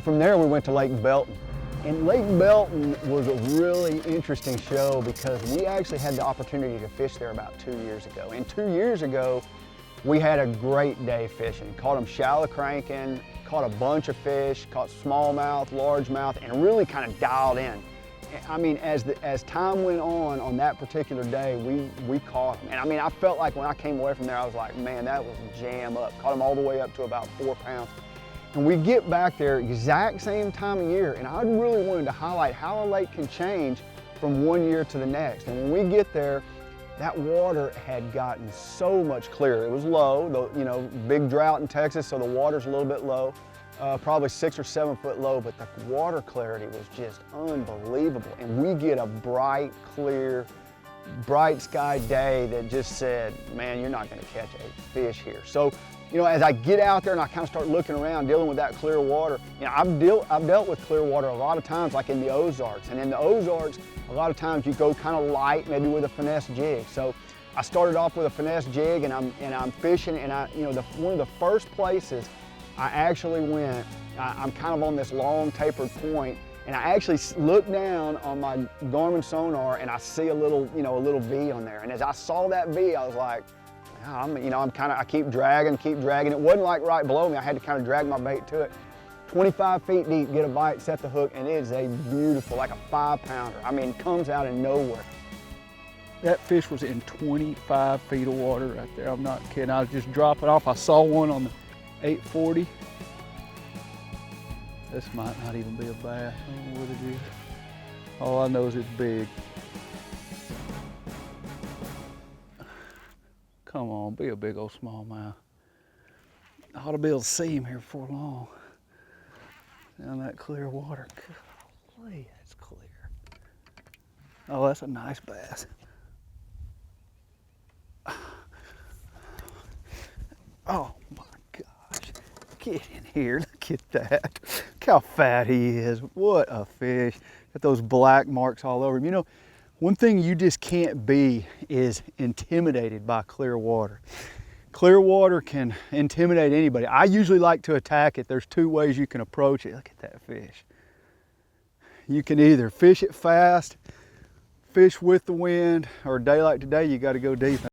From there we went to Lake Belton. And Lake Belton was a really interesting show because we actually had the opportunity to fish there about 2 years ago. And 2 years ago, we had a great day fishing. Caught them shallow cranking, caught a bunch of fish, caught smallmouth, largemouth, and really kind of dialed in. I mean, as time went on that particular day, we caught them. And I mean, I felt like when I came away from there, I was like, man, that was jam up. Caught them all the way up to about 4 pounds. And we get back there exact same time of year, and I really wanted to highlight how a lake can change from one year to the next. And when we get there, that water had gotten so much clearer. It was low, big drought in Texas, so the water's a little bit low, probably 6 or 7 foot low, but the water clarity was just unbelievable. And we get a bright, clear, bright sky day that just said, man, you're not gonna catch a fish here. So, as I get out there and I kind of start looking around, dealing with that clear water, I've dealt with clear water a lot of times, like in the Ozarks. And in the Ozarks, a lot of times you go kind of light, maybe with a finesse jig. So I started off with a finesse jig, and I'm fishing, and one of the first places I actually went, I'm kind of on this long tapered point, and I actually look down on my Garmin sonar, and I see a little V on there. And as I saw that V, I was like, I keep dragging. It wasn't like right below me. I had to kind of drag my bait to it. 25 feet deep, get a bite, set the hook, and it is a beautiful, like a 5-pounder. I mean, comes out of nowhere. That fish was in 25 feet of water right there. I'm not kidding. I was just dropping off. I saw one on the 840. This might not even be a bass. I don't know what it is. All I know is it's big. Come on, be a big old smallmouth. I ought to be able to see him here before long. Down that clear water. Golly, that's clear. Oh, that's a nice bass. Oh my gosh. Get in here, look at that. Look how fat he is. What a fish. Got those black marks all over him. One thing you just can't be is intimidated by clear water. Clear water can intimidate anybody. I usually like to attack it. There's 2 ways you can approach it. Look at that fish. You can either fish it fast, fish with the wind, or a day like today, you got to go deep.